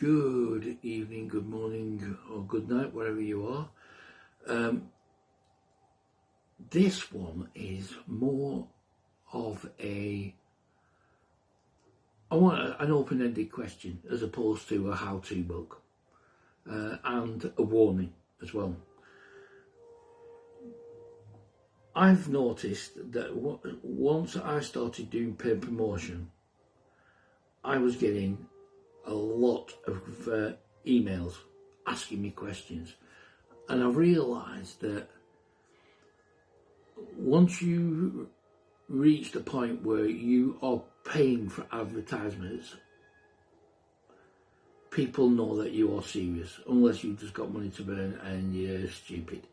Good evening, good morning, or good night, wherever you are. This one is more of I want an open-ended question as opposed to a how-to book, and a warning as well. I've noticed that once I started doing paid promotion, I was getting a lot of emails asking me questions, and I've realised that once you reach the point where you are paying for advertisements, people know that you are serious, unless you've just got money to burn and you're stupid.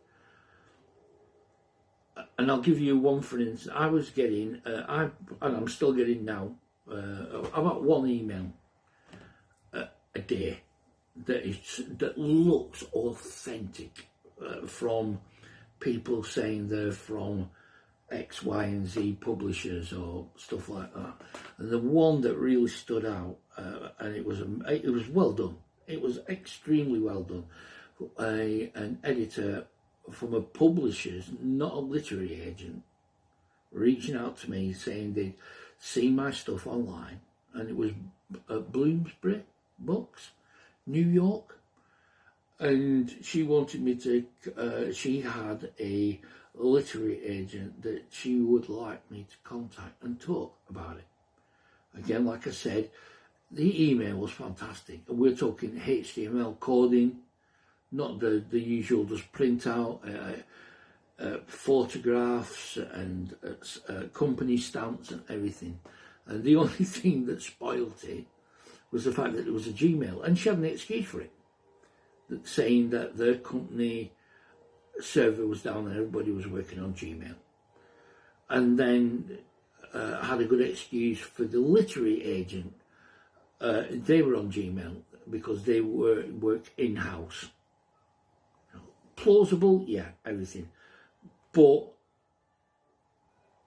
And I'll give you one for instance. I was getting, and I'm still getting now, about one email a day that looks authentic, from people saying they're from X, Y, and Z publishers or stuff like that. And the one that really stood out, and it was well done. It was extremely well done. An editor from a publisher's, not a literary agent, reaching out to me saying they'd seen my stuff online, and it was Bloomsbury Books, New York, and she wanted me to, she had a literary agent that she would like me to contact and talk about it. Again, like I said, the email was fantastic, and we're talking HTML coding, not the usual just print out, photographs and company stamps and everything. And the only thing that spoilt it was the fact that it was a Gmail, and she had an excuse for it, saying that their company server was down and everybody was working on Gmail. And then had a good excuse for the literary agent. They were on Gmail because they work in-house. Plausible, yeah, everything. But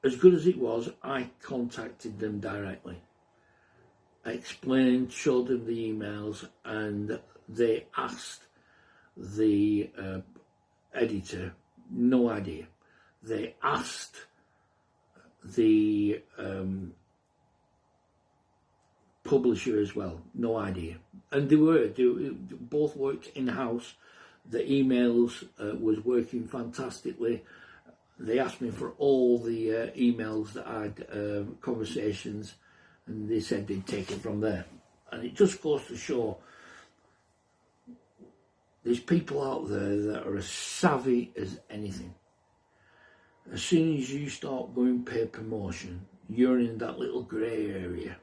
as good as it was, I contacted them directly. I explained, showed them the emails, and they asked the editor, no idea. They asked the publisher as well, no idea. And they both worked in-house. The emails was working fantastically. They asked me for all the emails that I had, conversations, and they said they'd take it from there. And it just goes to show there's people out there that are as savvy as anything. As soon as you start going paid promotion, you're in that little grey area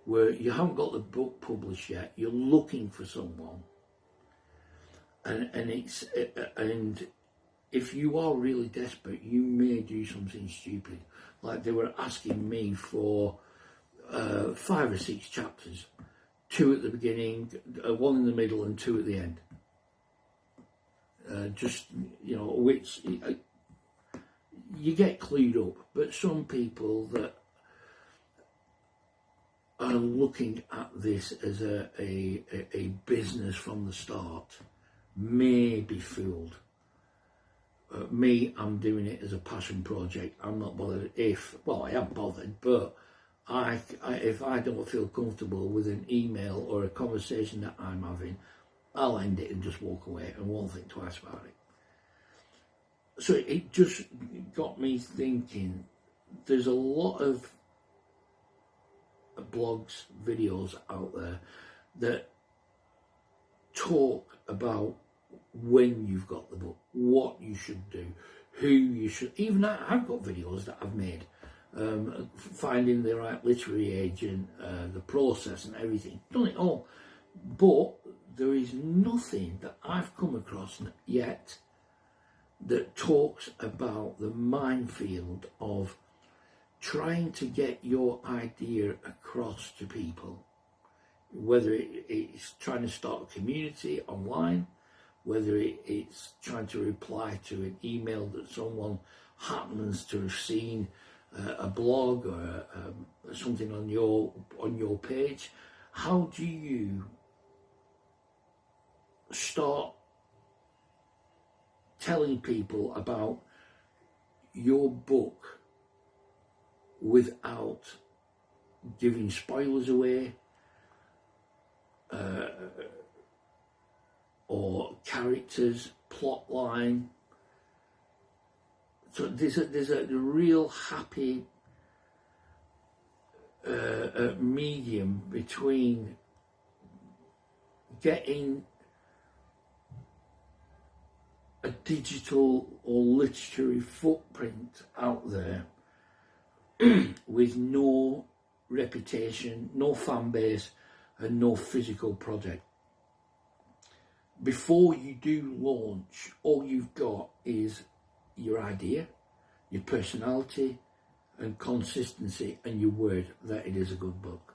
where you haven't got the book published yet, you're looking for someone. And if you are really desperate, you may do something stupid. Like they were asking me for 5 or 6 chapters, 2 at the beginning, 1 in the middle, and 2 at the end. Which you get clued up. But some people that are looking at this as a business from the start may be fooled. Me, I'm doing it as a passion project. I'm not bothered I am bothered, but if I don't feel comfortable with an email or a conversation that I'm having, I'll end it and just walk away and won't think twice about it. So it just got me thinking, there's a lot of blogs, videos out there that talk about when you've got the book, what you should do, who you should, even I've got videos that I've made, finding the right literary agent, the process and everything, done it all. But there is nothing that I've come across yet that talks about the minefield of trying to get your idea across to people, whether it's trying to start a community online, whether it's trying to reply to an email that someone happens to have seen, a blog or something on your page. How do you start telling people about your book without giving spoilers away, or characters, plot line. So there's a real happy medium between getting a digital or literary footprint out there with no reputation, no fan base, and no physical project. Before you do launch, all you've got is your idea, your personality, and consistency, and your word that it is a good book.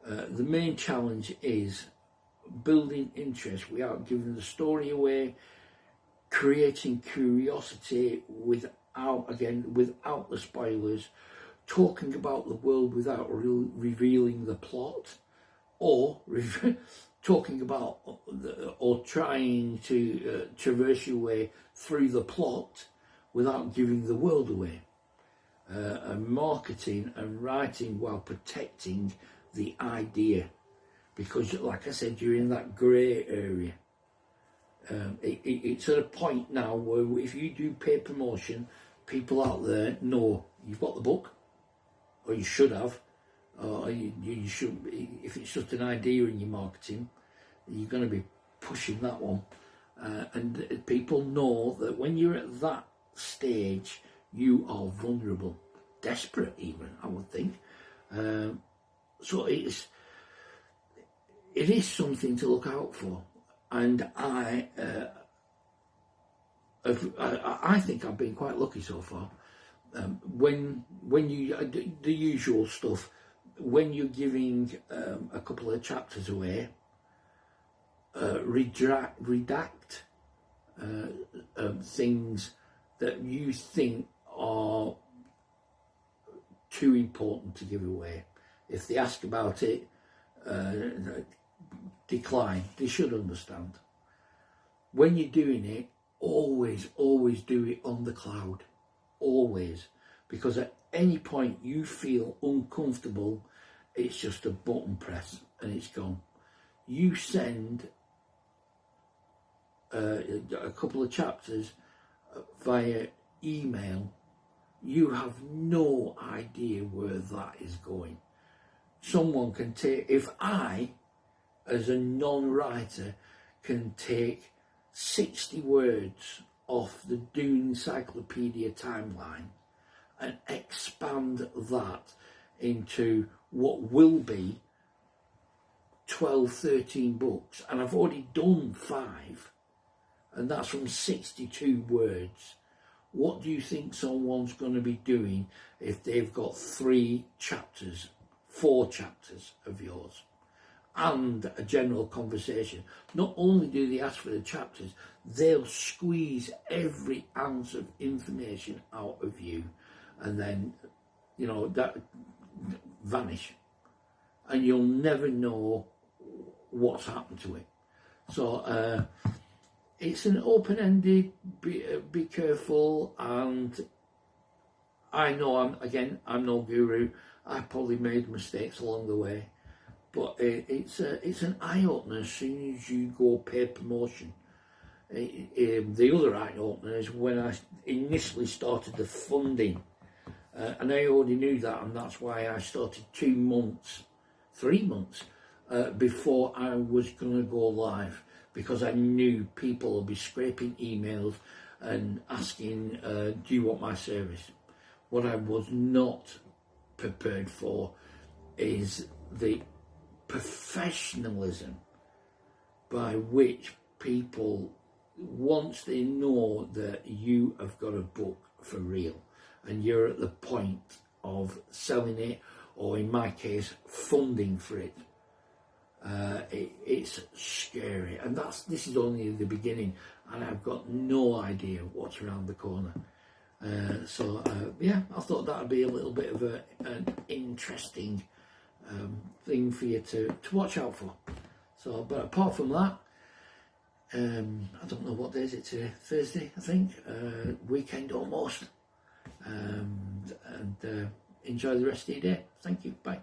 The main challenge is building interest without giving the story away, creating curiosity without the spoilers, talking about the world without revealing the plot, or talking about or trying to traverse your way through the plot without giving the world away. And marketing and writing while protecting the idea, because like I said, you're in that grey area. It's at a point now where if you do paid promotion, people out there know you've got the book, or you should have, or you should. If it's just an idea in your marketing, you're going to be pushing that one, and people know that when you're at that stage, you are vulnerable, desperate even, I would think. So it is something to look out for. And I think I've been quite lucky so far. When you the usual stuff, when you're giving a couple of chapters away, redact things that you think are too important to give away. If they ask about it, decline. They should understand. When you're doing it, always do it on the cloud. Always. Because at any point you feel uncomfortable, it's just a button press and it's gone. You send a couple of chapters via email, you have no idea where that is going. Someone can take, if I, as a non-writer, can take 60 words off the Dune Encyclopedia timeline and expand that into what will be 12, 13 books, and I've already done 5, and that's from 62 words. What do you think someone's going to be doing if they've got 3 chapters, 4 chapters of yours, and a general conversation? Not only do they ask for the chapters, they'll squeeze every ounce of information out of you, and then, that vanish, and you'll never know what's happened to it. So it's an open-ended, be careful, and I know I'm no guru. I probably made mistakes along the way, but it's an eye-opener as soon as you go paid promotion. The other eye-opener is when I initially started the funding, and I already knew that, and that's why I started 3 months before I was going to go live, because I knew people would be scraping emails and asking, do you want my service? What I was not prepared for is the professionalism by which people, once they know that you have got a book for real and you're at the point of selling it, or in my case, funding for it, it's scary. And this is only the beginning, and I've got no idea what's around the corner. I thought that would be a little bit of an interesting thing for you to watch out for. So, but apart from that, I don't know what day is it today, Thursday I think, weekend almost, and enjoy the rest of your day. Thank you, bye.